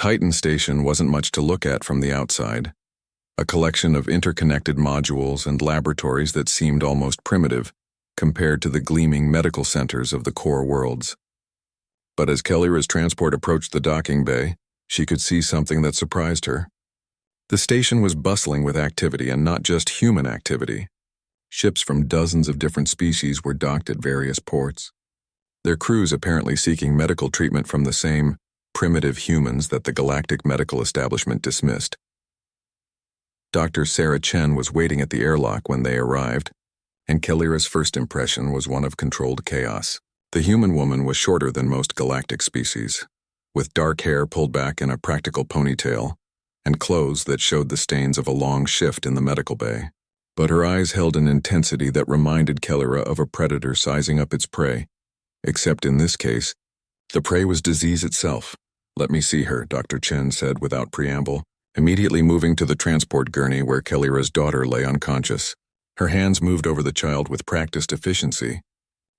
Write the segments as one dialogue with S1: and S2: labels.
S1: Titan Station wasn't much to look at from the outside, a collection of interconnected modules and laboratories that seemed almost primitive compared to the gleaming medical centers of the core worlds. But as Kellyra's transport approached the docking bay, she could see something that surprised her. The station was bustling with activity, and not just human activity. Ships from dozens of different species were docked at various ports, their crews apparently seeking medical treatment from the same primitive humans that the galactic medical establishment dismissed. Dr. Sarah Chen was waiting at the airlock when they arrived, and Kellyra's first impression was one of controlled chaos. The human woman was shorter than most galactic species, with dark hair pulled back in a practical ponytail, and clothes that showed the stains of a long shift in the medical bay. But her eyes held an intensity that reminded Kellyra of a predator sizing up its prey, except in this case, the prey was disease itself. "Let me see her," Dr. Chen said without preamble, immediately moving to the transport gurney where Kellyra's daughter lay unconscious. Her hands moved over the child with practiced efficiency,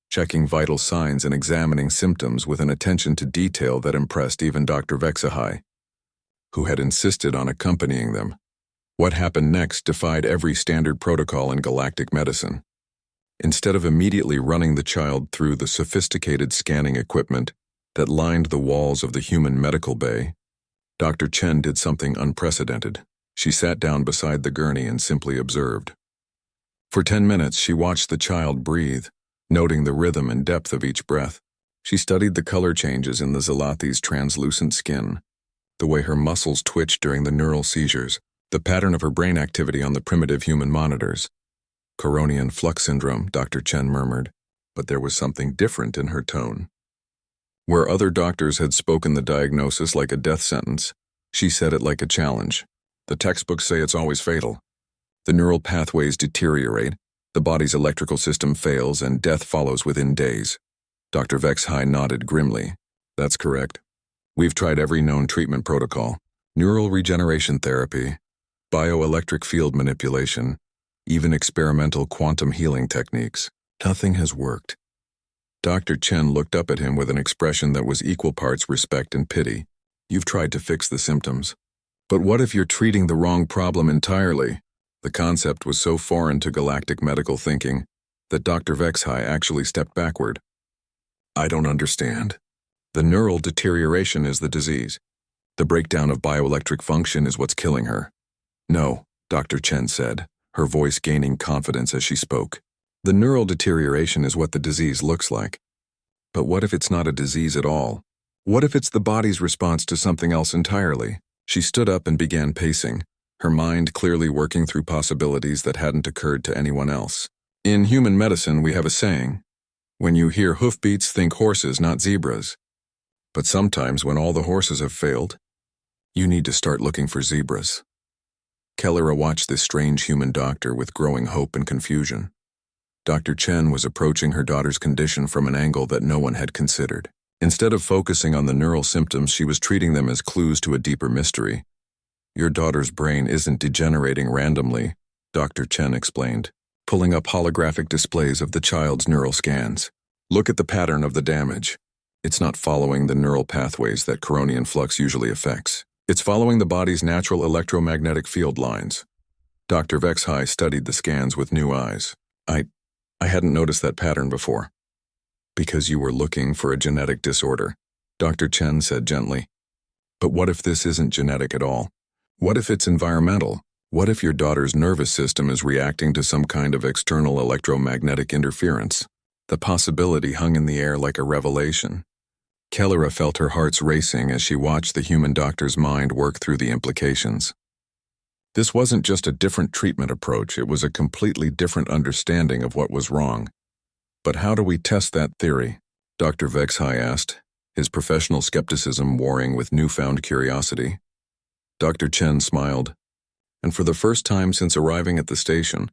S1: checking vital signs and examining symptoms with an attention to detail that impressed even Dr. Vexahai, who had insisted on accompanying them. What happened next defied every standard protocol in galactic medicine. Instead of immediately running the child through the sophisticated scanning equipment that lined the walls of the human medical bay, Dr. Chen did something unprecedented. She sat down beside the gurney and simply observed. For 10 minutes, she watched the child breathe, noting the rhythm and depth of each breath. She studied the color changes in the Zelathi's translucent skin, the way her muscles twitched during the neural seizures, the pattern of her brain activity on the primitive human monitors. Coronian flux syndrome, Dr. Chen murmured, but there was something different in her tone. Where other doctors had spoken the diagnosis like a death sentence, she said it like a challenge. "The textbooks say it's always fatal. The neural pathways deteriorate, the body's electrical system fails, and death follows within days." Dr. Vexhai nodded grimly. "That's correct. We've tried every known treatment protocol, neural regeneration therapy, bioelectric field manipulation, even experimental quantum healing techniques. Nothing has worked." Dr. Chen looked up at him with an expression that was equal parts respect and pity. "You've tried to fix the symptoms. But what if you're treating the wrong problem entirely?" The concept was so foreign to galactic medical thinking that Dr. Vexhai actually stepped backward. "I don't understand. The neural deterioration is the disease. The breakdown of bioelectric function is what's killing her." "No," Dr. Chen said, her voice gaining confidence as she spoke. "The neural deterioration is what the disease looks like. But what if it's not a disease at all? What if it's the body's response to something else entirely?" She stood up and began pacing, her mind clearly working through possibilities that hadn't occurred to anyone else. "In human medicine, we have a saying, when you hear hoofbeats, think horses, not zebras. But sometimes when all the horses have failed, you need to start looking for zebras." Kellyra watched this strange human doctor with growing hope and confusion. Dr. Chen was approaching her daughter's condition from an angle that no one had considered. Instead of focusing on the neural symptoms, she was treating them as clues to a deeper mystery. "Your daughter's brain isn't degenerating randomly," Dr. Chen explained, pulling up holographic displays of the child's neural scans. "Look at the pattern of the damage. It's not following the neural pathways that Coronian flux usually affects. It's following the body's natural electromagnetic field lines." Dr. Vexhai studied the scans with new eyes. I hadn't noticed that pattern before." "Because you were looking for a genetic disorder," Dr. Chen said gently. "But what if this isn't genetic at all? What if it's environmental? What if your daughter's nervous system is reacting to some kind of external electromagnetic interference?" The possibility hung in the air like a revelation. Kellyra felt her heart's racing as she watched the human doctor's mind work through the implications. This wasn't just a different treatment approach, it was a completely different understanding of what was wrong. "But how do we test that theory?" Dr. Vexhai asked, his professional skepticism warring with newfound curiosity. Dr. Chen smiled, and for the first time since arriving at the station,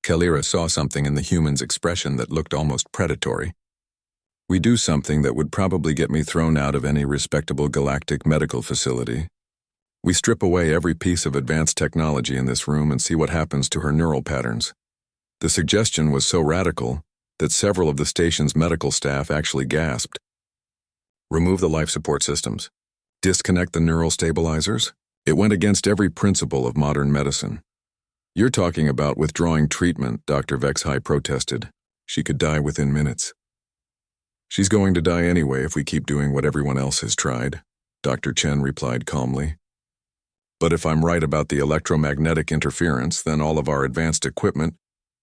S1: Kellyra saw something in the human's expression that looked almost predatory. "We do something that would probably get me thrown out of any respectable galactic medical facility. We strip away every piece of advanced technology in this room and see what happens to her neural patterns." The suggestion was so radical that several of the station's medical staff actually gasped. "Remove the life support systems. Disconnect the neural stabilizers? It went against every principle of modern medicine. You're talking about withdrawing treatment, Dr. Vexhai protested. She could die within minutes. She's going to die anyway if we keep doing what everyone else has tried, Dr. Chen replied calmly. But if I'm right about the electromagnetic interference, then all of our advanced equipment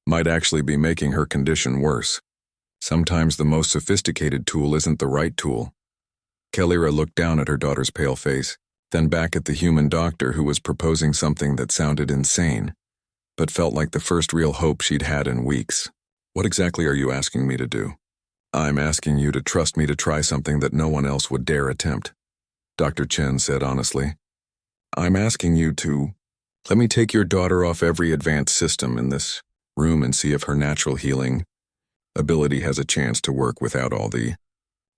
S1: might actually be making her condition worse. Sometimes the most sophisticated tool isn't the right tool. Kalira looked down at her daughter's pale face, then back at the human doctor who was proposing something that sounded insane, but felt like the first real hope she'd had in weeks. What exactly are you asking me to do? I'm asking you to trust me to try something that no one else would dare attempt, Dr. Chen said honestly. I'm asking you to let me take your daughter off every advanced system in this room and see if her natural healing ability has a chance to work without all the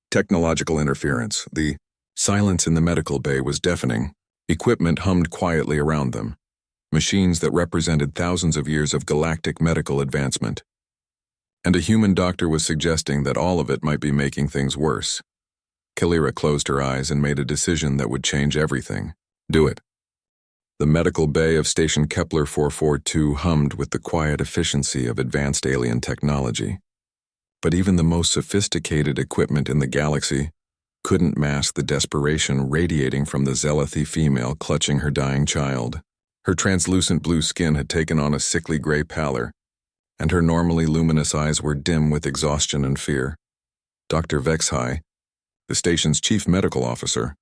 S1: technological interference. The silence in the medical bay was deafening. Equipment hummed quietly around them. Machines that represented thousands of years of galactic medical advancement. And a human doctor was suggesting that all of it might be making things worse. Kalira closed her eyes and made a decision that would change everything. Do it. The medical bay of Station Kepler 442 hummed with the quiet efficiency of advanced alien technology. But even the most sophisticated equipment in the galaxy couldn't mask the desperation radiating from the Zealothi female clutching her dying child. Her translucent blue skin had taken on a sickly gray pallor, and her normally luminous eyes were dim with exhaustion and fear. Dr. Vexhai, the station's chief medical officer,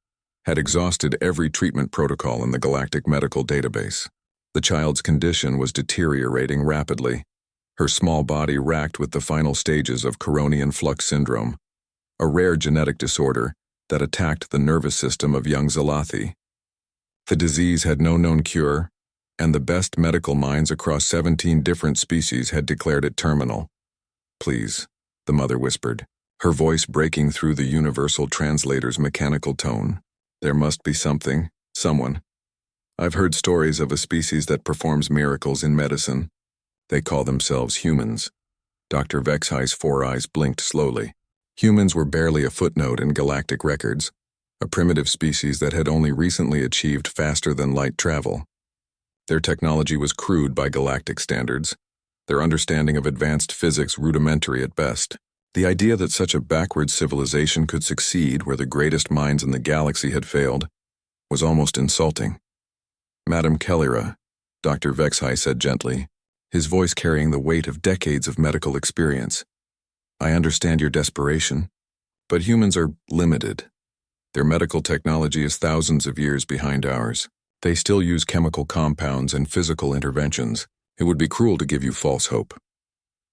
S1: had exhausted every treatment protocol in the galactic medical database. The child's condition was deteriorating rapidly, her small body racked with the final stages of Coronian flux syndrome, a rare genetic disorder that attacked the nervous system of young Zealothi. The disease had no known cure, and the best medical minds across 17 different species had declared it terminal. Please, the mother whispered, her voice breaking through the universal translator's mechanical tone. There must be something, someone. I've heard stories of a species that performs miracles in medicine. They call themselves humans. Dr. Vexhai's four eyes blinked slowly. Humans were barely a footnote in galactic records, a primitive species that had only recently achieved faster-than-light travel. Their technology was crude by galactic standards, their understanding of advanced physics rudimentary at best. The idea that such a backward civilization could succeed where the greatest minds in the galaxy had failed was almost insulting. Madam Kalira, Dr. Vexhai said gently, his voice carrying the weight of decades of medical experience. I understand your desperation, but humans are limited. Their medical technology is thousands of years behind ours. They still use chemical compounds and physical interventions. It would be cruel to give you false hope.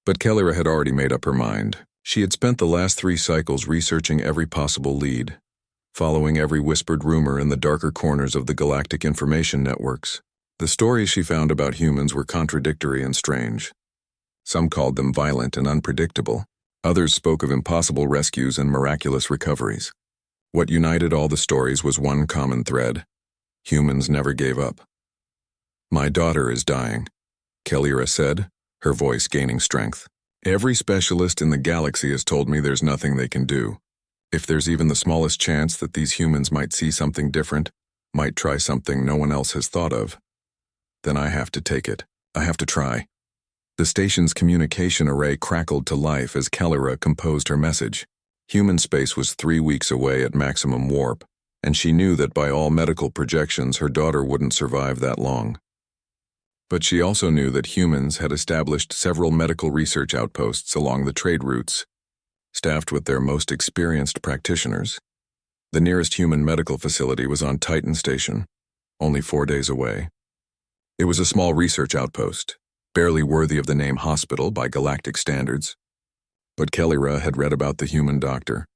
S1: But Kalira had already made up her mind. She had spent the last 3 cycles researching every possible lead, following every whispered rumor in the darker corners of the galactic information networks. The stories she found about humans were contradictory and strange. Some called them violent and unpredictable. Others spoke of impossible rescues and miraculous recoveries. What united all the stories was one common thread. Humans never gave up. My daughter is dying, Kalira said, her voice gaining strength. Every specialist in the galaxy has told me there's nothing they can do. If there's even the smallest chance that these humans might see something different, might try something no one else has thought of, then I have to take it. I have to try. The station's communication array crackled to life as Kalira composed her message. Human space was 3 weeks away at maximum warp, and she knew that by all medical projections her daughter wouldn't survive that long. But she also knew that humans had established several medical research outposts along the trade routes, staffed with their most experienced practitioners. The nearest human medical facility was on Titan Station, only 4 days away. It was a small research outpost, barely worthy of the name hospital by galactic standards. But Kalira had read about the human doctor.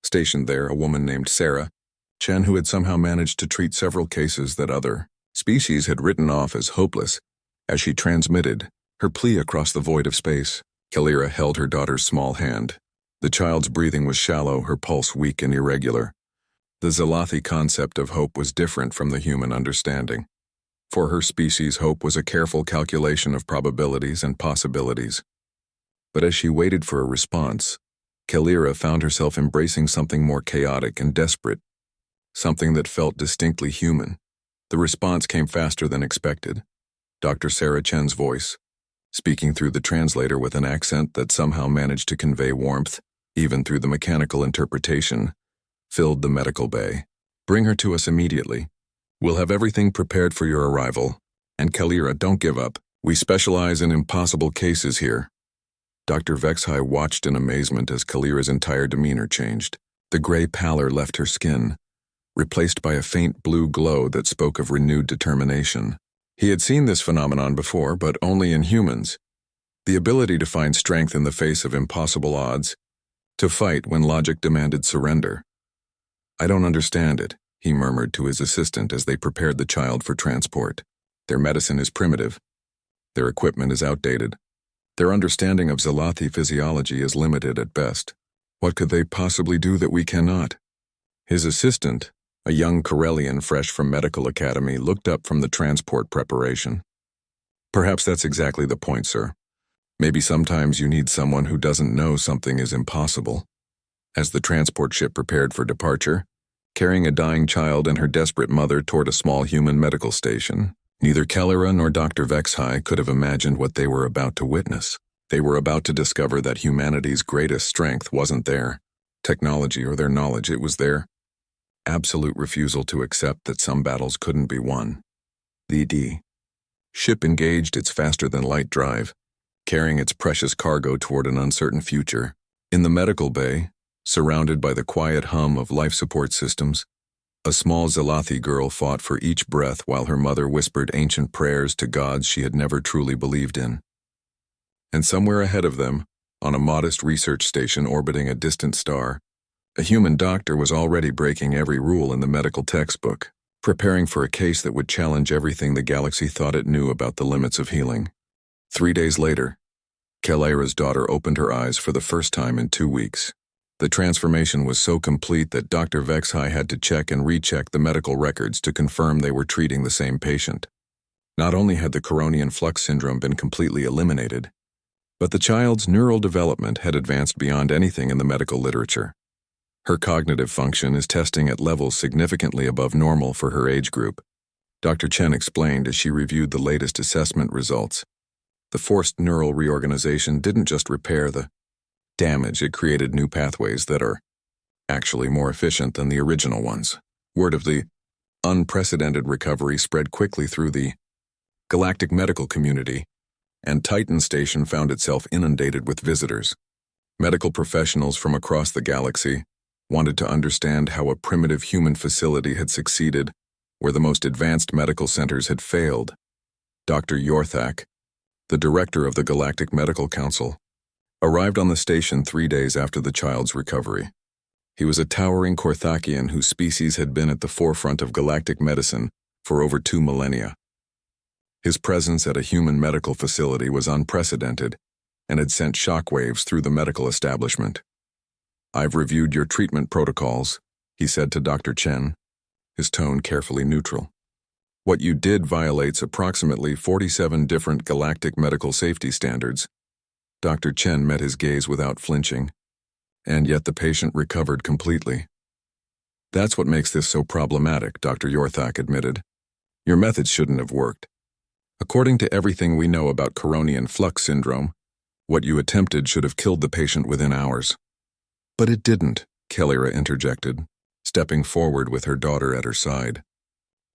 S1: Stationed there, a woman named Sarah Chen, who had somehow managed to treat several cases that other species had written off as hopeless, as she transmitted her plea across the void of space. Kalira held her daughter's small hand. The child's breathing was shallow, her pulse weak and irregular. The Zealothi concept of hope was different from the human understanding. For her species, hope was a careful calculation of probabilities and possibilities. But as she waited for a response, Kalira found herself embracing something more chaotic and desperate, something that felt distinctly human. The response came faster than expected. Dr. Sarah Chen's voice, speaking through the translator with an accent that somehow managed to convey warmth, even through the mechanical interpretation, filled the medical bay. "Bring her to us immediately. We'll have everything prepared for your arrival. And Kalira, don't give up. We specialize in impossible cases here." Dr. Vexhai watched in amazement as Kalira's entire demeanor changed. The gray pallor left her skin, replaced by a faint blue glow that spoke of renewed determination. He had seen this phenomenon before, but only in humans. The ability to find strength in the face of impossible odds, to fight when logic demanded surrender. "I don't understand it," he murmured to his assistant as they prepared the child for transport. "Their medicine is primitive. Their equipment is outdated. Their understanding of Zalathi physiology is limited at best. What could they possibly do that we cannot?" His assistant, a young Corellian fresh from medical academy, looked up from the transport preparation. "Perhaps that's exactly the point, sir. Maybe sometimes you need someone who doesn't know something is impossible." As the transport ship prepared for departure, carrying a dying child and her desperate mother toward a small human medical station, neither Kalira nor Dr. Vexhai could have imagined what they were about to witness. They were about to discover that humanity's greatest strength wasn't their technology or their knowledge, it was their absolute refusal to accept that some battles couldn't be won. The ship engaged its faster-than-light drive, carrying its precious cargo toward an uncertain future. In the medical bay, surrounded by the quiet hum of life support systems, a small Zalathi girl fought for each breath while her mother whispered ancient prayers to gods she had never truly believed in. And somewhere ahead of them, on a modest research station orbiting a distant star, a human doctor was already breaking every rule in the medical textbook, preparing for a case that would challenge everything the galaxy thought it knew about the limits of healing. 3 days later, Kalira's daughter opened her eyes for the first time in 2 weeks. The transformation was so complete that Dr. Vexhai had to check and recheck the medical records to confirm they were treating the same patient. Not only had the Coronian flux syndrome been completely eliminated, but the child's neural development had advanced beyond anything in the medical literature. Her cognitive function is testing at levels significantly above normal for her age group, Dr. Chen explained as she reviewed the latest assessment results. The forced neural reorganization didn't just repair the damage, it created new pathways that are actually more efficient than the original ones. Word of the unprecedented recovery spread quickly through the galactic medical community, and Titan Station found itself inundated with visitors. Medical professionals from across the galaxy wanted to understand how a primitive human facility had succeeded where the most advanced medical centers had failed. Dr. Yorthak, the director of the Galactic Medical Council, arrived on the station 3 days after the child's recovery. He was a towering Korthakian whose species had been at the forefront of galactic medicine for over 2 millennia. His presence at a human medical facility was unprecedented and had sent shockwaves through the medical establishment. "I've reviewed your treatment protocols," he said to Dr. Chen, his tone carefully neutral. "What you did violates approximately 47 different galactic medical safety standards." Dr. Chen met his gaze without flinching, and yet the patient recovered completely. "That's what makes this so problematic," Dr. Yorthak admitted. "Your methods shouldn't have worked. According to everything we know about Coronian flux syndrome, what you attempted should have killed the patient within hours." "But it didn't," Kalira interjected, stepping forward with her daughter at her side.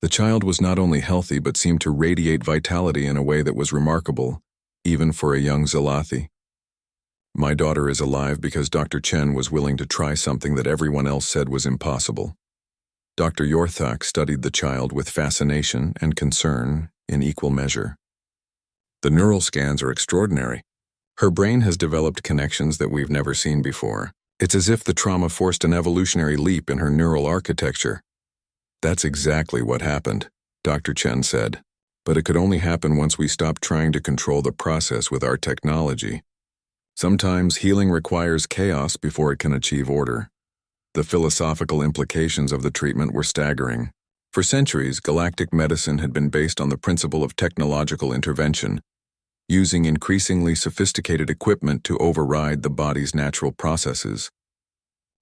S1: The child was not only healthy but seemed to radiate vitality in a way that was remarkable, even for a young Zalathi. "My daughter is alive because Dr. Chen was willing to try something that everyone else said was impossible." Dr. Yorthak studied the child with fascination and concern in equal measure. "The neural scans are extraordinary. Her brain has developed connections that we've never seen before. It's as if the trauma forced an evolutionary leap in her neural architecture." "That's exactly what happened," Dr. Chen said. "But it could only happen once we stopped trying to control the process with our technology. Sometimes healing requires chaos before it can achieve order." The philosophical implications of the treatment were staggering. For centuries, galactic medicine had been based on the principle of technological intervention, using increasingly sophisticated equipment to override the body's natural processes.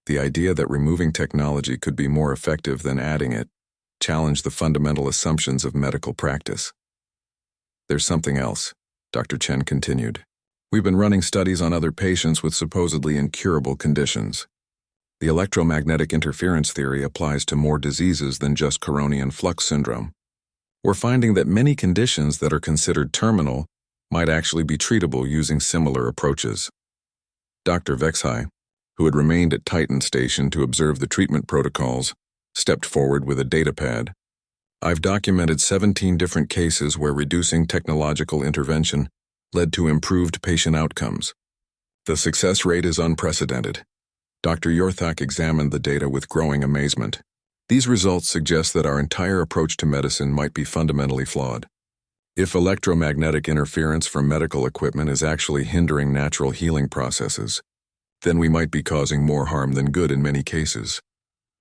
S1: The idea that removing technology could be more effective than adding it challenged the fundamental assumptions of medical practice. There's something else, Dr. Chen continued. We've been running studies on other patients with supposedly incurable conditions. The electromagnetic interference theory applies to more diseases than just Coronian flux syndrome. We're finding that many conditions that are considered terminal might actually be treatable using similar approaches. Dr. Vexhai, who had remained at Titan Station to observe the treatment protocols, stepped forward with a datapad. I've documented 17 different cases where reducing technological intervention led to improved patient outcomes. The success rate is unprecedented. Dr. Yorthak examined the data with growing amazement. These results suggest that our entire approach to medicine might be fundamentally flawed. If electromagnetic interference from medical equipment is actually hindering natural healing processes, then we might be causing more harm than good in many cases.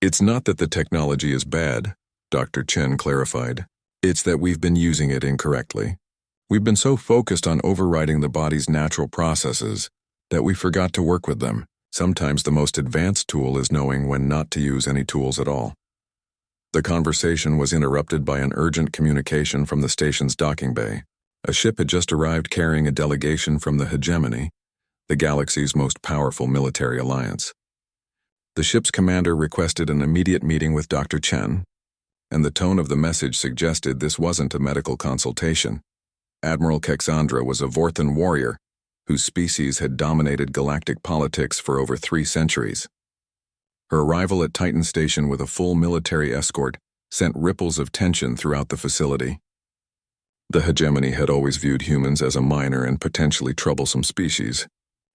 S1: It's not that the technology is bad, Dr. Chen clarified. It's that we've been using it incorrectly. We've been so focused on overriding the body's natural processes that we forgot to work with them. Sometimes the most advanced tool is knowing when not to use any tools at all. The conversation was interrupted by an urgent communication from the station's docking bay. A ship had just arrived carrying a delegation from the Hegemony, the galaxy's most powerful military alliance. The ship's commander requested an immediate meeting with Dr. Chen, and the tone of the message suggested this wasn't a medical consultation. Admiral Kexandra was a Vorthan warrior whose species had dominated galactic politics for over 3 centuries. Her arrival at Titan Station with a full military escort sent ripples of tension throughout the facility. The Hegemony had always viewed humans as a minor and potentially troublesome species,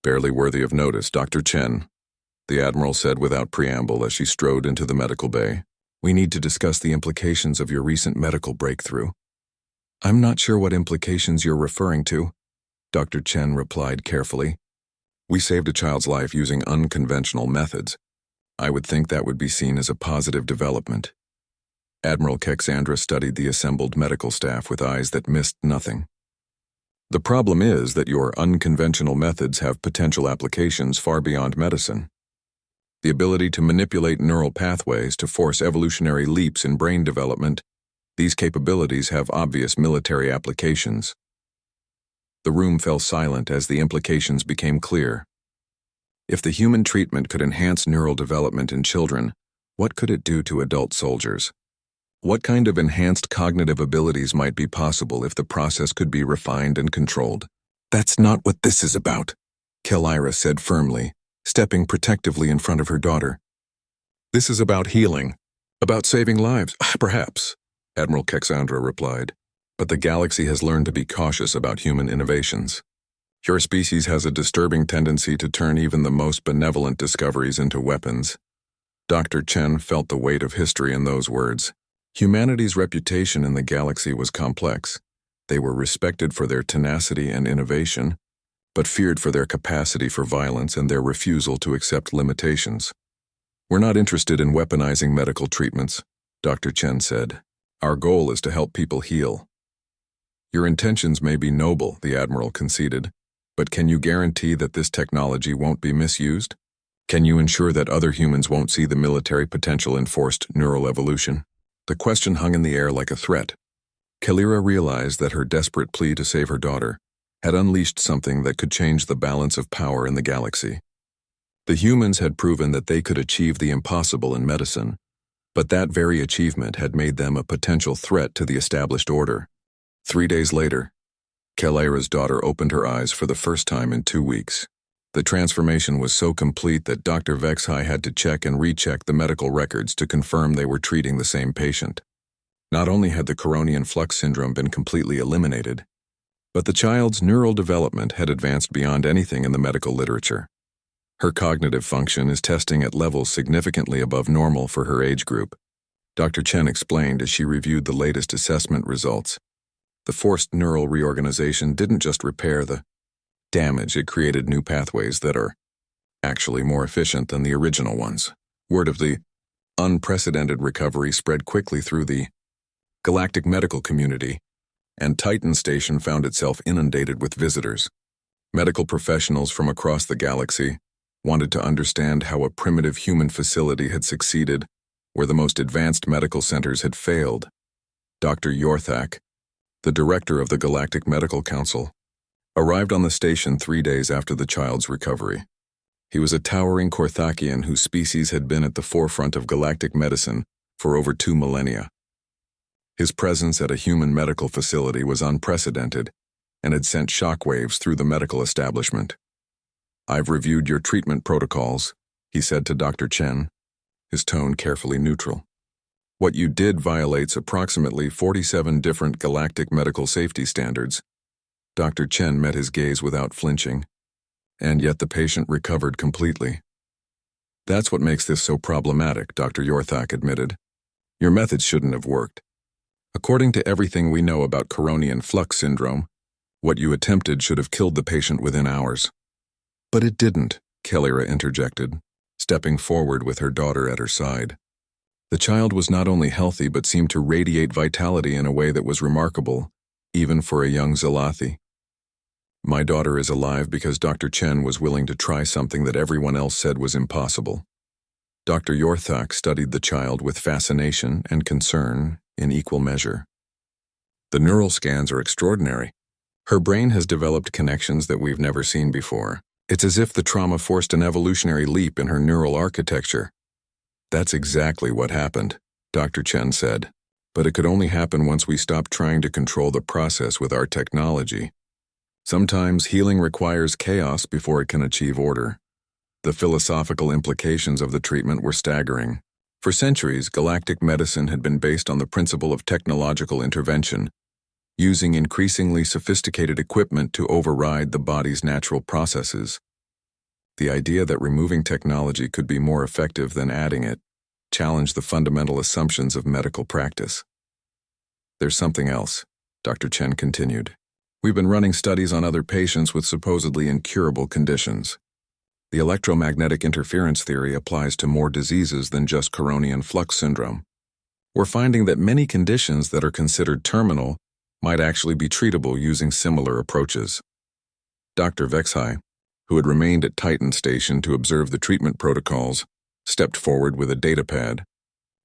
S1: barely worthy of notice. Dr. Chen, the Admiral said without preamble as she strode into the medical bay, we need to discuss the implications of your recent medical breakthrough. I'm not sure what implications you're referring to, Dr. Chen replied carefully. We saved a child's life using unconventional methods. I would think that would be seen as a positive development. Admiral Kexandra studied the assembled medical staff with eyes that missed nothing. The problem is that your unconventional methods have potential applications far beyond medicine. The ability to manipulate neural pathways to force evolutionary leaps in brain development, these capabilities have obvious military applications. The room fell silent as the implications became clear. If the human treatment could enhance neural development in children, what could it do to adult soldiers? What kind of enhanced cognitive abilities might be possible if the process could be refined and controlled? That's not what this is about, Kelira said firmly, stepping protectively in front of her daughter. This is about healing, about saving lives, perhaps, Admiral Kexandra replied. But the galaxy has learned to be cautious about human innovations. Your species has a disturbing tendency to turn even the most benevolent discoveries into weapons. Dr. Chen felt the weight of history in those words. Humanity's reputation in the galaxy was complex. They were respected for their tenacity and innovation, but feared for their capacity for violence and their refusal to accept limitations. We're not interested in weaponizing medical treatments, Dr. Chen said. Our goal is to help people heal. Your intentions may be noble, the Admiral conceded, but can you guarantee that this technology won't be misused? Can you ensure that other humans won't see the military potential in forced neural evolution? The question hung in the air like a threat. Kelira realized that her desperate plea to save her daughter had unleashed something that could change the balance of power in the galaxy. The humans had proven that they could achieve the impossible in medicine, but that very achievement had made them a potential threat to the established order. 3 days later, Kelira's daughter opened her eyes for the first time in 2 weeks. The transformation was so complete that Dr. Vexhai had to check and recheck the medical records to confirm they were treating the same patient. Not only had the Coronian flux syndrome been completely eliminated, but the child's neural development had advanced beyond anything in the medical literature. Her cognitive function is testing at levels significantly above normal for her age group, Dr. Chen explained as she reviewed the latest assessment results. The forced neural reorganization didn't just repair the damage, it created new pathways that are actually more efficient than the original ones. Word of the unprecedented recovery spread quickly through the galactic medical community, and Titan Station found itself inundated with visitors. Medical professionals from across the galaxy, wanted to understand how a primitive human facility had succeeded where the most advanced medical centers had failed. Dr. Yorthak, the director of the Galactic Medical Council, arrived on the station 3 days after the child's recovery. He was a towering Korthakian whose species had been at the forefront of galactic medicine for over 2 millennia. His presence at a human medical facility was unprecedented and had sent shockwaves through the medical establishment. "I've reviewed your treatment protocols," he said to Dr. Chen, his tone carefully neutral. "What you did violates approximately 47 different galactic medical safety standards." Dr. Chen met his gaze without flinching, and yet the patient recovered completely. "That's what makes this so problematic," Dr. Yorthak admitted. "Your methods shouldn't have worked. According to everything we know about Coronian flux syndrome, what you attempted should have killed the patient within hours." "But it didn't," Kellyra interjected, stepping forward with her daughter at her side. The child was not only healthy but seemed to radiate vitality in a way that was remarkable, even for a young Zalathi. "My daughter is alive because Dr. Chen was willing to try something that everyone else said was impossible." Dr. Yorthak studied the child with fascination and concern in equal measure. "The neural scans are extraordinary. Her brain has developed connections that we've never seen before. It's as if the trauma forced an evolutionary leap in her neural architecture." "That's exactly what happened," Dr. Chen said. "But it could only happen once we stopped trying to control the process with our technology. Sometimes healing requires chaos before it can achieve order." The philosophical implications of the treatment were staggering. For centuries, galactic medicine had been based on the principle of technological intervention, using increasingly sophisticated equipment to override the body's natural processes. The idea that removing technology could be more effective than adding it challenged the fundamental assumptions of medical practice. "There's something else," Dr. Chen continued. "We've been running studies on other patients with supposedly incurable conditions. The electromagnetic interference theory applies to more diseases than just Coronian flux syndrome. We're finding that many conditions that are considered terminal might actually be treatable using similar approaches." Dr. Vexhai, who had remained at Titan Station to observe the treatment protocols, stepped forward with a datapad.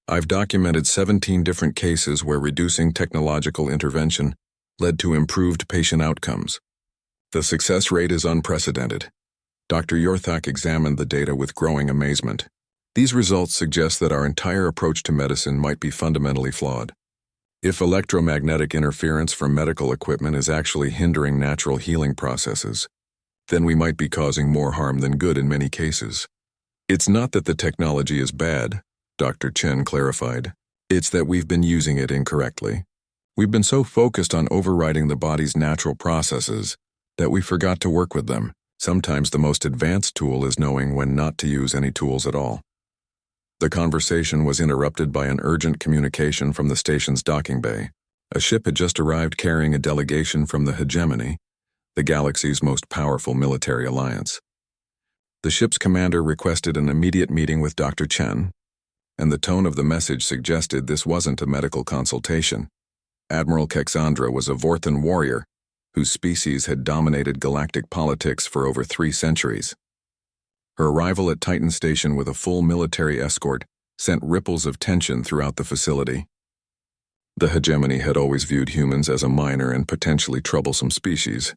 S1: "I've documented 17 different cases where reducing technological intervention led to improved patient outcomes. The success rate is unprecedented." Dr. Yorthak examined the data with growing amazement. "These results suggest that our entire approach to medicine might be fundamentally flawed. If electromagnetic interference from medical equipment is actually hindering natural healing processes, then we might be causing more harm than good in many cases. It's not that the technology is bad," Dr. Chen clarified. "It's that we've been using it incorrectly. We've been so focused on overriding the body's natural processes that we forgot to work with them. Sometimes the most advanced tool is knowing when not to use any tools at all." The conversation was interrupted by an urgent communication from the station's docking bay. A ship had just arrived carrying a delegation from the Hegemony, the galaxy's most powerful military alliance. The ship's commander requested an immediate meeting with Dr. Chen, and the tone of the message suggested this wasn't a medical consultation. Admiral Kexandra was a Vorthan warrior whose species had dominated galactic politics for over 3 centuries. Her arrival at Titan Station with a full military escort sent ripples of tension throughout the facility. The Hegemony had always viewed humans as a minor and potentially troublesome species.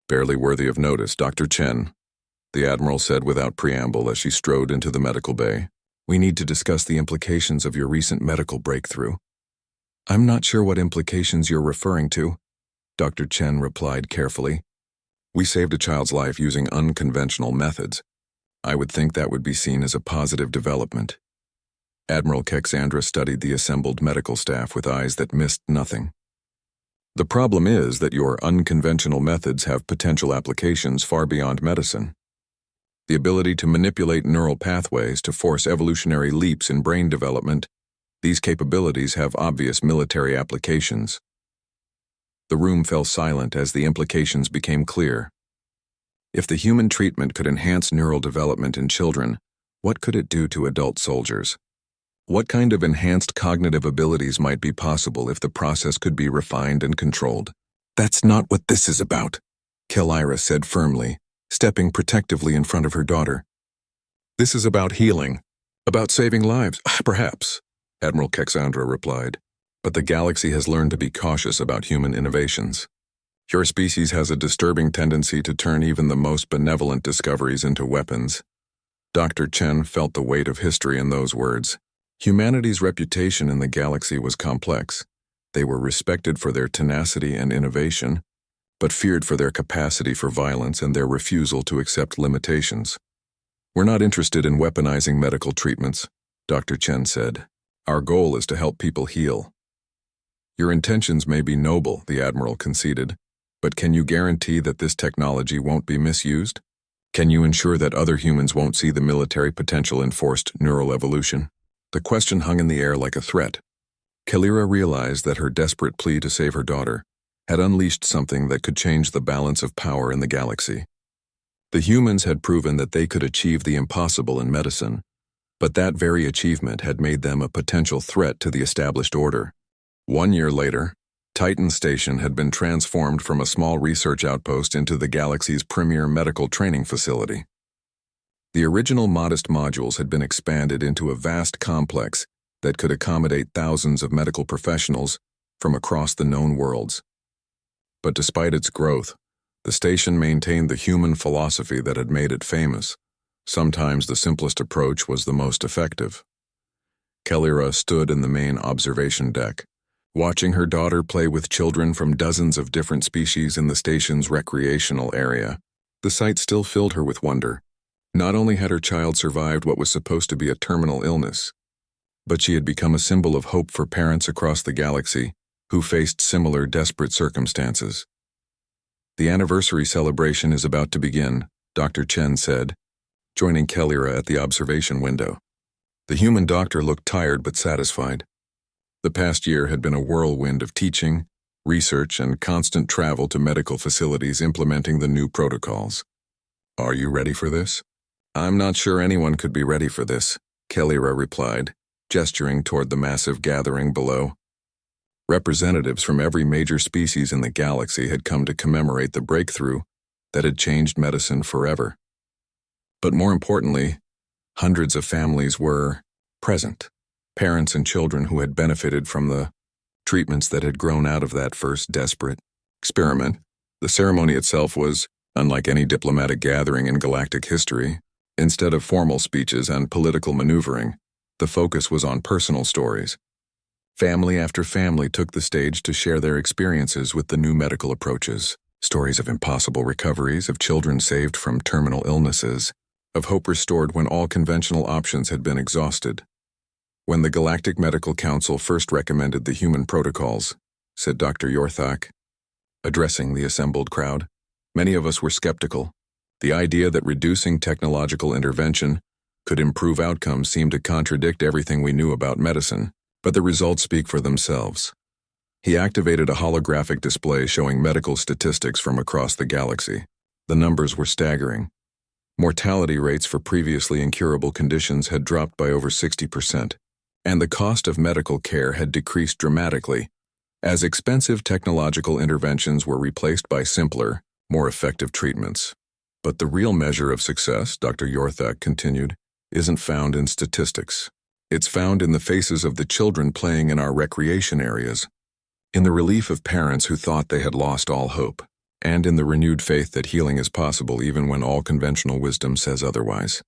S1: "Barely worthy of notice, Dr. Chen," the Admiral said without preamble as she strode into the medical bay. "We need to discuss the implications of your recent medical breakthrough." "I'm not sure what implications you're referring to," Dr. Chen replied carefully. "We saved a child's life using unconventional methods. I would think that would be seen as a positive development." Admiral Kexandra studied the assembled medical staff with eyes that missed nothing. "The problem is that your unconventional methods have potential applications far beyond medicine. The ability to manipulate neural pathways to force evolutionary leaps in brain development, these capabilities have obvious military applications." The room fell silent as the implications became clear. If the human treatment could enhance neural development in children, what could it do to adult soldiers? What kind of enhanced cognitive abilities might be possible if the process could be refined and controlled? "That's not what this is about," Kellyra said firmly, stepping protectively in front of her daughter. This is about healing, about saving lives, perhaps, Admiral Kexandra replied. But the galaxy has learned to be cautious about human innovations. Your species has a disturbing tendency to turn even the most benevolent discoveries into weapons. Dr. Chen felt the weight of history in those words. Humanity's reputation in the galaxy was complex. They were respected for their tenacity and innovation, but feared for their capacity for violence and their refusal to accept limitations. We're not interested in weaponizing medical treatments, Dr. Chen said. Our goal is to help people heal. Your intentions may be noble, the Admiral conceded, but can you guarantee that this technology won't be misused? Can you ensure that other humans won't see the military potential in forced neural evolution? The question hung in the air like a threat. Kalira realized that her desperate plea to save her daughter had unleashed something that could change the balance of power in the galaxy. The humans had proven that they could achieve the impossible in medicine, but that very achievement had made them a potential threat to the established order. 1 year later, Titan Station had been transformed from a small research outpost into the galaxy's premier medical training facility. The original modest modules had been expanded into a vast complex that could accommodate thousands of medical professionals from across the known worlds. But despite its growth, the station maintained the human philosophy that had made it famous. Sometimes the simplest approach was the most effective. Kalira stood in the main observation deck, watching her daughter play with children from dozens of different species in the station's recreational area. The sight still filled her with wonder. Not only had her child survived what was supposed to be a terminal illness, but she had become a symbol of hope for parents across the galaxy who faced similar desperate circumstances. The anniversary celebration is about to begin, Dr. Chen said, joining Kalira at the observation window. The human doctor looked tired but satisfied. The past year had been a whirlwind of teaching, research, and constant travel to medical facilities implementing the new protocols. Are you ready for this? I'm not sure anyone could be ready for this, Kalira replied, gesturing toward the massive gathering below. Representatives from every major species in the galaxy had come to commemorate the breakthrough that had changed medicine forever. But more importantly, hundreds of families were present. Parents and children who had benefited from the treatments that had grown out of that first desperate experiment. The ceremony itself was unlike any diplomatic gathering in galactic history. Instead of formal speeches and political maneuvering, the focus was on personal stories. Family after family took the stage to share their experiences with the new medical approaches. Stories of impossible recoveries, of children saved from terminal illnesses, of hope restored when all conventional options had been exhausted. When the Galactic Medical Council first recommended the human protocols, said Dr. Yorthak, addressing the assembled crowd, many of us were skeptical. The idea that reducing technological intervention could improve outcomes seemed to contradict everything we knew about medicine, but the results speak for themselves. He activated a holographic display showing medical statistics from across the galaxy. The numbers were staggering. Mortality rates for previously incurable conditions had dropped by over 60%. And the cost of medical care had decreased dramatically, as expensive technological interventions were replaced by simpler, more effective treatments. But the real measure of success, Dr. Yorthak continued, isn't found in statistics. It's found in the faces of the children playing in our recreation areas, in the relief of parents who thought they had lost all hope, and in the renewed faith that healing is possible even when all conventional wisdom says otherwise.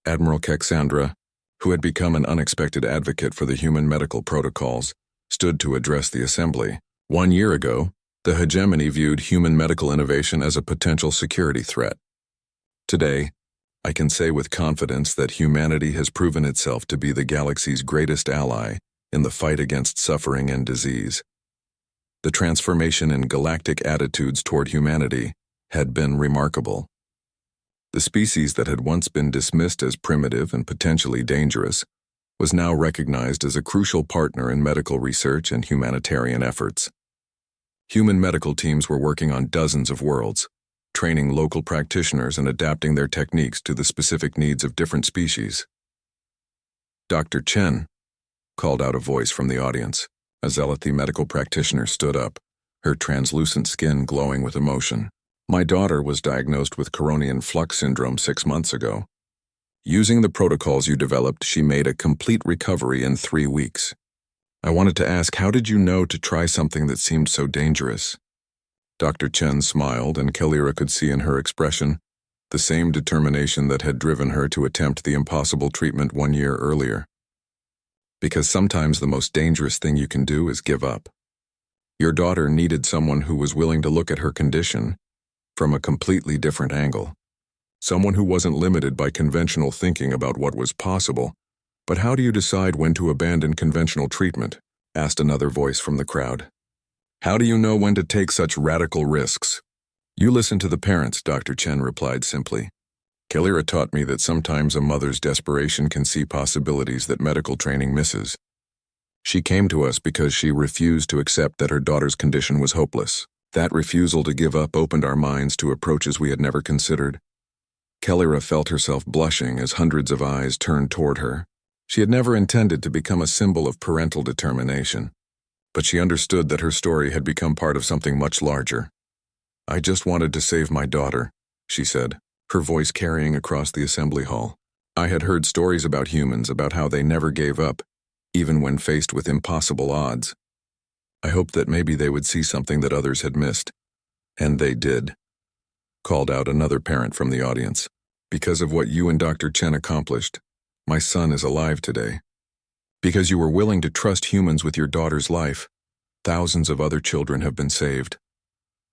S1: Admiral Kexandra, who had become an unexpected advocate for the human medical protocols, stood to address the assembly. 1 year ago, the hegemony viewed human medical innovation as a potential security threat. Today, I can say with confidence that humanity has proven itself to be the galaxy's greatest ally in the fight against suffering and disease. The transformation in galactic attitudes toward humanity had been remarkable. The species that had once been dismissed as primitive and potentially dangerous was now recognized as a crucial partner in medical research and humanitarian efforts. Human medical teams were working on dozens of worlds, training local practitioners and adapting their techniques to the specific needs of different species. Dr. Chen, called out a voice from the audience. A Zealoty medical practitioner stood up, her translucent skin glowing with emotion. My daughter was diagnosed with Coronian flux syndrome 6 months ago. Using the protocols you developed, she made a complete recovery in 3 weeks. I wanted to ask, how did you know to try something that seemed so dangerous? Dr. Chen smiled, and Kalira could see in her expression the same determination that had driven her to attempt the impossible treatment 1 year earlier. Because sometimes the most dangerous thing you can do is give up. Your daughter needed someone who was willing to look at her condition from a completely different angle. Someone who wasn't limited by conventional thinking about what was possible. But how do you decide when to abandon conventional treatment? Asked another voice from the crowd. How do you know when to take such radical risks? You listen to the parents, Dr. Chen replied simply. Kalira taught me that sometimes a mother's desperation can see possibilities that medical training misses. She came to us because she refused to accept that her daughter's condition was hopeless. That refusal to give up opened our minds to approaches we had never considered. Kalira felt herself blushing as hundreds of eyes turned toward her. She had never intended to become a symbol of parental determination, but she understood that her story had become part of something much larger. I just wanted to save my daughter, she said, her voice carrying across the assembly hall. I had heard stories about humans, about how they never gave up, even when faced with impossible odds. I hoped that maybe they would see something that others had missed. And they did, called out another parent from the audience. Because of what you and Dr. Chen accomplished, my son is alive today. Because you were willing to trust humans with your daughter's life, thousands of other children have been saved.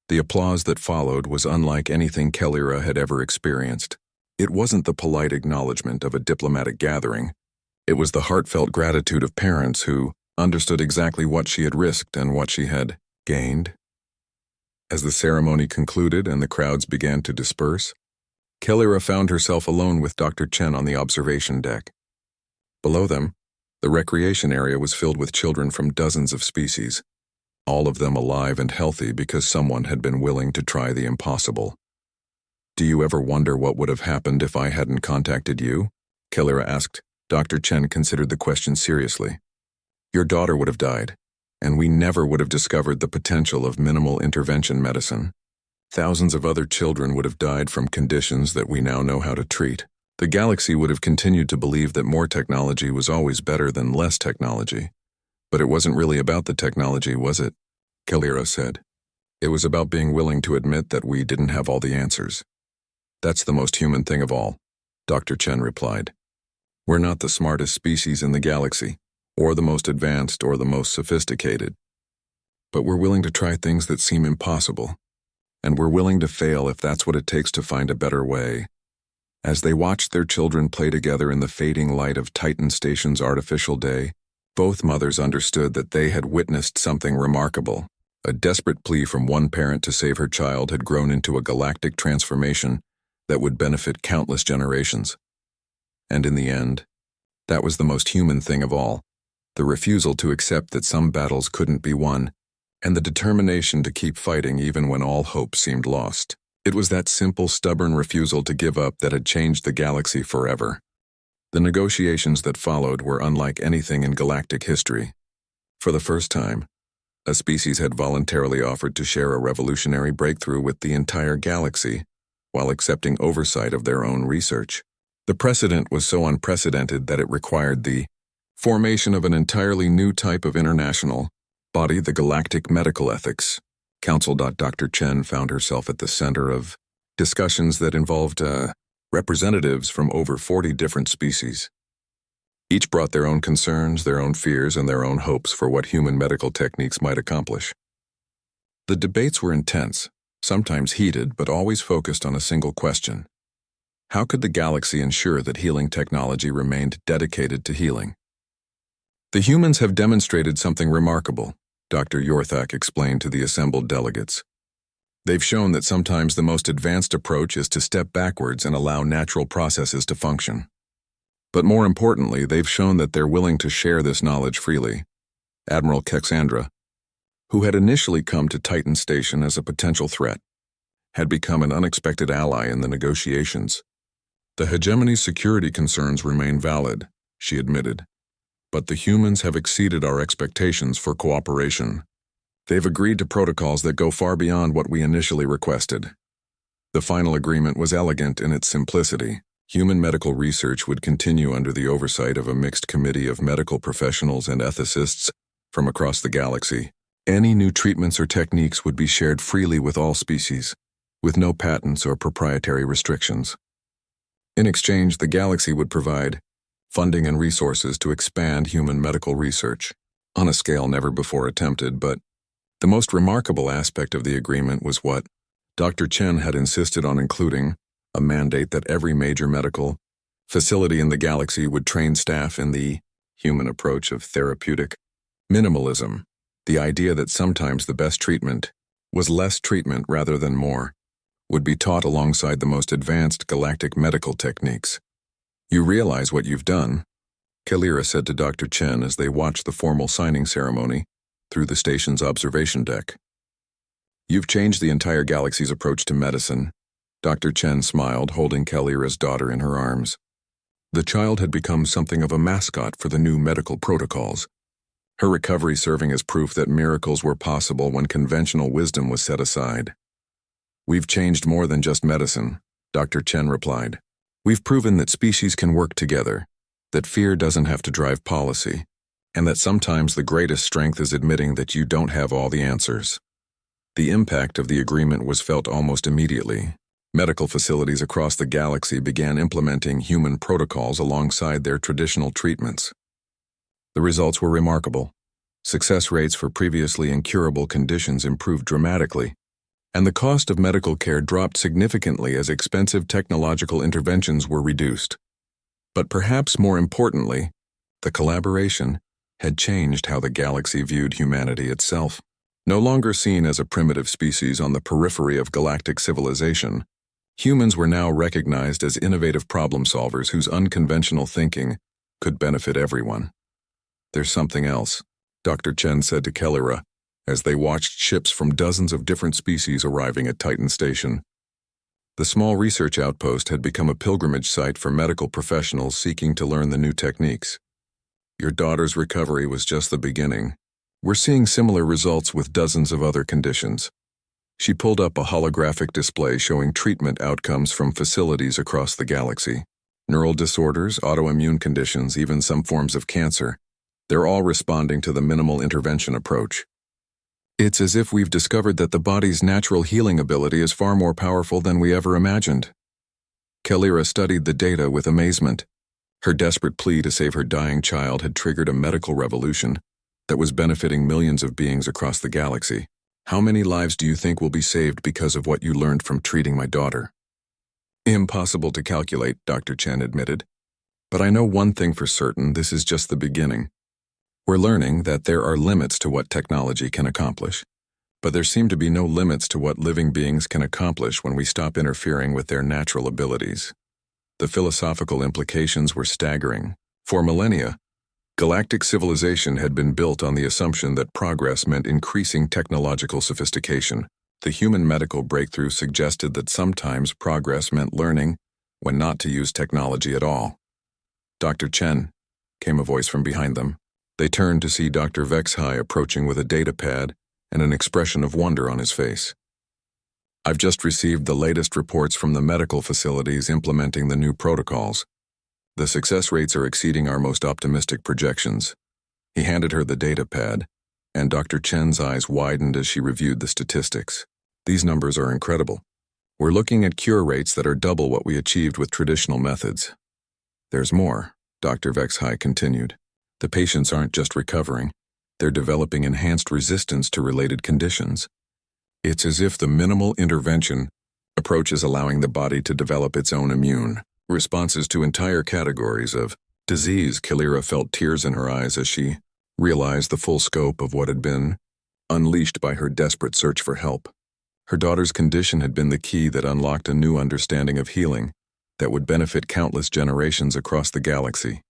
S1: The applause that followed was unlike anything Kalira had ever experienced. It wasn't the polite acknowledgement of a diplomatic gathering. It was the heartfelt gratitude of parents who understood exactly what she had risked and what she had gained. As the ceremony concluded and the crowds began to disperse, Kalira found herself alone with Dr. Chen on the observation deck. Below them, the recreation area was filled with children from dozens of species, all of them alive and healthy because someone had been willing to try the impossible. Do you ever wonder what would have happened if I hadn't contacted you? Kalira asked. Dr. Chen considered the question seriously. Your daughter would have died, and we never would have discovered the potential of minimal intervention medicine. Thousands of other children would have died from conditions that we now know how to treat. The galaxy would have continued to believe that more technology was always better than less technology. But it wasn't really about the technology, was it? Kalira said. It was about being willing to admit that we didn't have all the answers. That's the most human thing of all, Dr. Chen replied. We're not the smartest species in the galaxy, or the most advanced or the most sophisticated. But we're willing to try things that seem impossible. And we're willing to fail if that's what it takes to find a better way. As they watched their children play together in the fading light of Titan Station's artificial day, both mothers understood that they had witnessed something remarkable. A desperate plea from one parent to save her child had grown into a galactic transformation that would benefit countless generations. And in the end, that was the most human thing of all, the refusal to accept that some battles couldn't be won, and the determination to keep fighting even when all hope seemed lost. It was that simple, stubborn refusal to give up that had changed the galaxy forever. The negotiations that followed were unlike anything in galactic history. For the first time, a species had voluntarily offered to share a revolutionary breakthrough with the entire galaxy, while accepting oversight of their own research. The precedent was so unprecedented that it required the formation of an entirely new type of international body, the Galactic Medical Ethics Council. Dr. Chen found herself at the center of discussions that involved representatives from over 40 different species. Each brought their own concerns, their own fears, and their own hopes for what human medical techniques might accomplish. The debates were intense, sometimes heated, but always focused on a single question. How could the galaxy ensure that healing technology remained dedicated to healing? The humans have demonstrated something remarkable, Dr. Yorthak explained to the assembled delegates. They've shown that sometimes the most advanced approach is to step backwards and allow natural processes to function. But more importantly, they've shown that they're willing to share this knowledge freely. Admiral Kexandra, who had initially come to Titan Station as a potential threat, had become an unexpected ally in the negotiations. The hegemony's security concerns remain valid, she admitted, but the humans have exceeded our expectations for cooperation. They've agreed to protocols that go far beyond what we initially requested. The final agreement was elegant in its simplicity. Human medical research would continue under the oversight of a mixed committee of medical professionals and ethicists from across the galaxy. Any new treatments or techniques would be shared freely with all species, with no patents or proprietary restrictions. In exchange, the galaxy would provide funding and resources to expand human medical research, on a scale never before attempted, but the most remarkable aspect of the agreement was what Dr. Chen had insisted on including: a mandate that every major medical facility in the galaxy would train staff in the human approach of therapeutic minimalism, the idea that sometimes the best treatment was less treatment rather than more, would be taught alongside the most advanced galactic medical techniques. "You realize what you've done," Kalira said to Dr. Chen as they watched the formal signing ceremony through the station's observation deck. "You've changed the entire galaxy's approach to medicine." Dr. Chen smiled, holding Kalira's daughter in her arms. The child had become something of a mascot for the new medical protocols, her recovery serving as proof that miracles were possible when conventional wisdom was set aside. "We've changed more than just medicine," Dr. Chen replied. "We've proven that species can work together, that fear doesn't have to drive policy, and that sometimes the greatest strength is admitting that you don't have all the answers." The impact of the agreement was felt almost immediately. Medical facilities across the galaxy began implementing human protocols alongside their traditional treatments. The results were remarkable. Success rates for previously incurable conditions improved dramatically, and the cost of medical care dropped significantly as expensive technological interventions were reduced. But perhaps more importantly, the collaboration had changed how the galaxy viewed humanity itself. No longer seen as a primitive species on the periphery of galactic civilization, humans were now recognized as innovative problem solvers whose unconventional thinking could benefit everyone. "There's something else," Dr. Chen said to Kalira as they watched ships from dozens of different species arriving at Titan Station. The small research outpost had become a pilgrimage site for medical professionals seeking to learn the new techniques. "Your daughter's recovery was just the beginning. We're seeing similar results with dozens of other conditions." She pulled up a holographic display showing treatment outcomes from facilities across the galaxy. Neural disorders, autoimmune conditions, even some forms of cancer. They're all responding to the minimal intervention approach. "It's as if we've discovered that the body's natural healing ability is far more powerful than we ever imagined." Kalira studied the data with amazement. Her desperate plea to save her dying child had triggered a medical revolution that was benefiting millions of beings across the galaxy. "How many lives do you think will be saved because of what you learned from treating my daughter?" "Impossible to calculate," Dr. Chen admitted. "But I know one thing for certain: this is just the beginning. We're learning that there are limits to what technology can accomplish, but there seem to be no limits to what living beings can accomplish when we stop interfering with their natural abilities." The philosophical implications were staggering. For millennia, galactic civilization had been built on the assumption that progress meant increasing technological sophistication. The human medical breakthrough suggested that sometimes progress meant learning when not to use technology at all. "Dr. Chen," came a voice from behind them. They turned to see Dr. Vexhai approaching with a data pad and an expression of wonder on his face. "I've just received the latest reports from the medical facilities implementing the new protocols. The success rates are exceeding our most optimistic projections." He handed her the data pad, and Dr. Chen's eyes widened as she reviewed the statistics. "These numbers are incredible. We're looking at cure rates that are double what we achieved with traditional methods." "There's more," Dr. Vexhai continued. "The patients aren't just recovering, they're developing enhanced resistance to related conditions. It's as if the minimal intervention approach is allowing the body to develop its own immune responses to entire categories of disease." Kalira felt tears in her eyes as she realized the full scope of what had been unleashed by her desperate search for help. Her daughter's condition had been the key that unlocked a new understanding of healing that would benefit countless generations across the galaxy.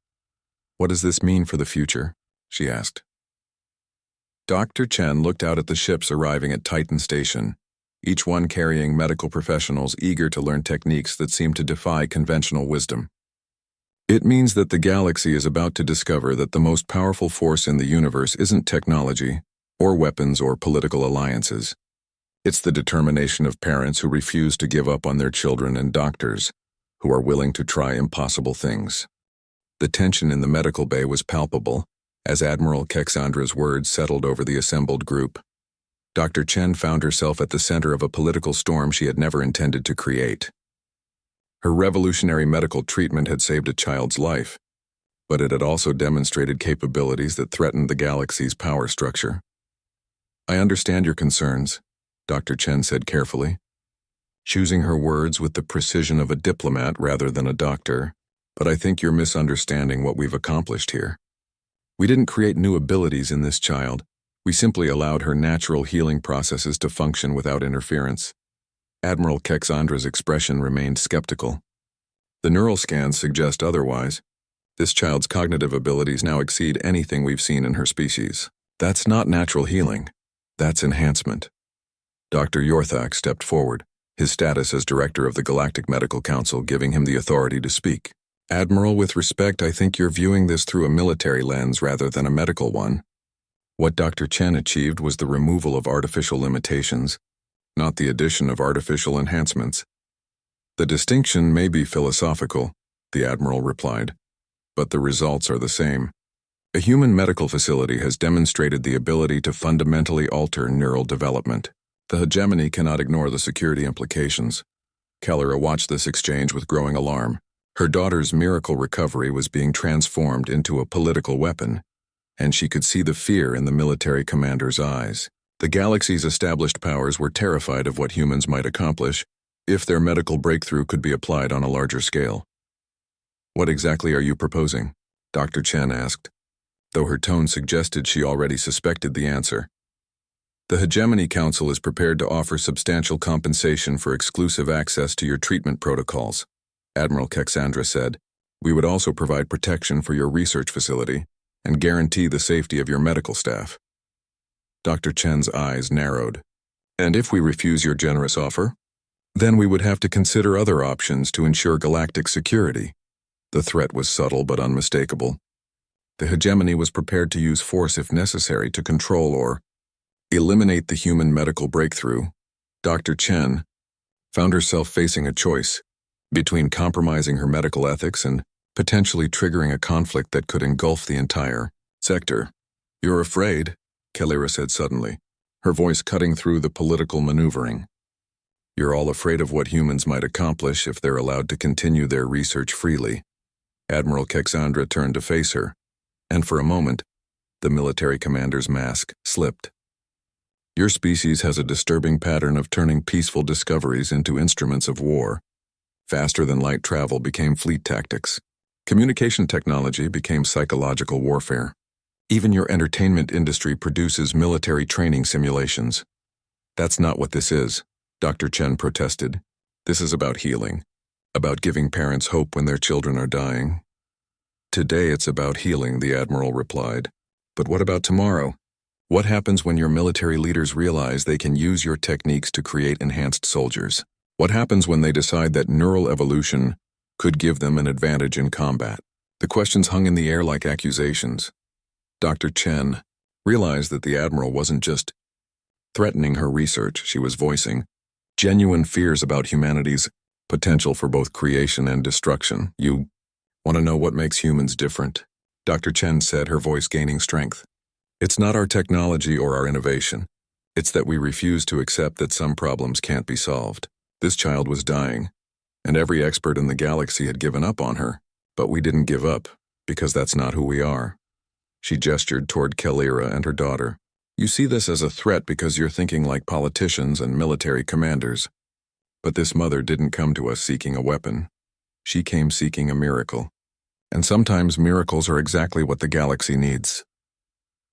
S1: "What does this mean for the future?" she asked. Dr. Chen looked out at the ships arriving at Titan Station, each one carrying medical professionals eager to learn techniques that seemed to defy conventional wisdom. "It means that the galaxy is about to discover that the most powerful force in the universe isn't technology, or weapons, or political alliances. It's the determination of parents who refuse to give up on their children and doctors who are willing to try impossible things. The tension in the medical bay was palpable as Admiral Kexandra's words settled over the assembled group. Dr. Chen found herself at the center of a political storm she had never intended to create. Her revolutionary medical treatment had saved a child's life, but it had also demonstrated capabilities that threatened the galaxy's power structure. "I understand your concerns," Dr. Chen said carefully, choosing her words with the precision of a diplomat rather than a doctor, "but I think you're misunderstanding what we've accomplished here. We didn't create new abilities in this child. We simply allowed her natural healing processes to function without interference." Admiral Kexandra's expression remained skeptical. "The neural scans suggest otherwise. This child's cognitive abilities now exceed anything we've seen in her species. That's not natural healing. That's enhancement." Dr. Yorthak stepped forward, his status as director of the Galactic Medical Council giving him the authority to speak. "Admiral, with respect, I think you're viewing this through a military lens rather than a medical one. What Dr. Chen achieved was the removal of artificial limitations, not the addition of artificial enhancements." "The distinction may be philosophical," the Admiral replied, "but the results are the same. A human medical facility has demonstrated the ability to fundamentally alter neural development. The hegemony cannot ignore the security implications." Kellera watched this exchange with growing alarm. Her daughter's miracle recovery was being transformed into a political weapon, and she could see the fear in the military commander's eyes. The galaxy's established powers were terrified of what humans might accomplish if their medical breakthrough could be applied on a larger scale. "What exactly are you proposing?" Dr. Chen asked, though her tone suggested she already suspected the answer. "The Hegemony Council is prepared to offer substantial compensation for exclusive access to your treatment protocols," Admiral Kexandra said. "We would also provide protection for your research facility and guarantee the safety of your medical staff." Dr. Chen's eyes narrowed. "And if we refuse your generous offer? Then we would have to consider other options to ensure galactic security." The threat was subtle but unmistakable. The hegemony was prepared to use force if necessary to control or eliminate the human medical breakthrough. Dr. Chen found herself facing a choice between compromising her medical ethics and potentially triggering a conflict that could engulf the entire sector. "You're afraid," Kellera said suddenly, her voice cutting through the political maneuvering. "You're all afraid of what humans might accomplish if they're allowed to continue their research freely." Admiral Kexandra turned to face her, and for a moment, the military commander's mask slipped. "Your species has a disturbing pattern of turning peaceful discoveries into instruments of war. Faster-than-light travel became fleet tactics. Communication technology became psychological warfare. Even your entertainment industry produces military training simulations. That's not what this is," Dr. Chen protested. "This is about healing, about giving parents hope when their children are dying." "Today it's about healing," the Admiral replied. "But what about tomorrow? What happens when your military leaders realize they can use your techniques to create enhanced soldiers? What happens when they decide that neural evolution could give them an advantage in combat?" The questions hung in the air like accusations. Dr. Chen realized that the Admiral wasn't just threatening her research, she was voicing genuine fears about humanity's potential for both creation and destruction. "You want to know what makes humans different?" Dr. Chen said, her voice gaining strength. "It's not our technology or our innovation. It's that we refuse to accept that some problems can't be solved. This child was dying, and every expert in the galaxy had given up on her. But we didn't give up, because that's not who we are." She gestured toward Kellera and her daughter. "You see this as a threat because you're thinking like politicians and military commanders. But this mother didn't come to us seeking a weapon. She came seeking a miracle. And sometimes miracles are exactly what the galaxy needs."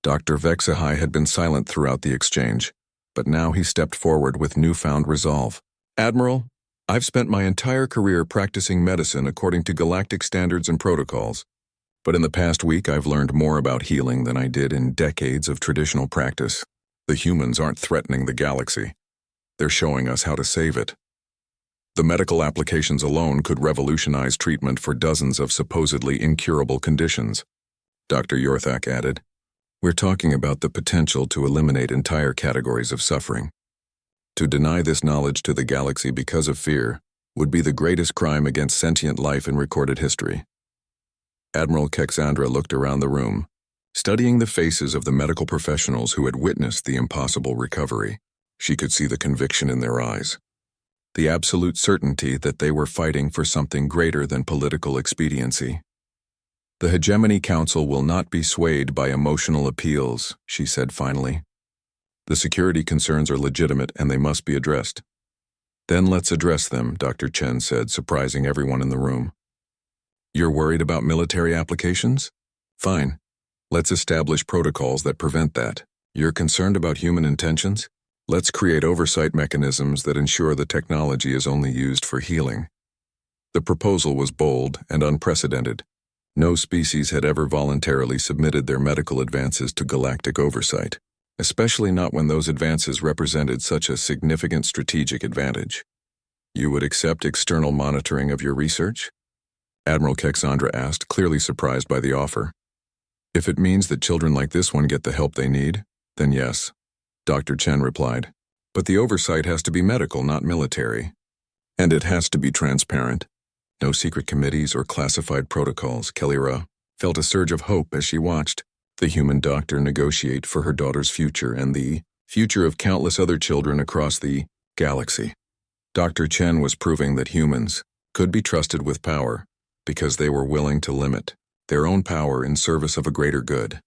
S1: Dr. Vexahai had been silent throughout the exchange, but now he stepped forward with newfound resolve. "Admiral, I've spent my entire career practicing medicine according to galactic standards and protocols. But in the past week, I've learned more about healing than I did in decades of traditional practice. The humans aren't threatening the galaxy. They're showing us how to save it. The medical applications alone could revolutionize treatment for dozens of supposedly incurable conditions," Dr. Yorthak added. "We're talking about the potential to eliminate entire categories of suffering. To deny this knowledge to the galaxy because of fear would be the greatest crime against sentient life in recorded history. Admiral Kexandra looked around the room, studying the faces of the medical professionals who had witnessed the impossible recovery. She could see the conviction in their eyes, the absolute certainty that they were fighting for something greater than political expediency. "The Hegemony Council will not be swayed by emotional appeals," she said finally. "The security concerns are legitimate and they must be addressed." "Then let's address them," Dr. Chen said, surprising everyone in the room. "You're worried about military applications? Fine. Let's establish protocols that prevent that. You're concerned about human intentions? Let's create oversight mechanisms that ensure the technology is only used for healing." The proposal was bold and unprecedented. No species had ever voluntarily submitted their medical advances to galactic oversight, especially not when those advances represented such a significant strategic advantage. "You would accept external monitoring of your research?" Admiral Kexandra asked, clearly surprised by the offer. "If it means that children like this one get the help they need, then yes," Dr. Chen replied. "But the oversight has to be medical, not military. And it has to be transparent. No secret committees or classified protocols." Kellyra felt a surge of hope as she watched the human doctor negotiate for her daughter's future and the future of countless other children across the galaxy. Dr. Chen was proving that humans could be trusted with power because they were willing to limit their own power in service of a greater good.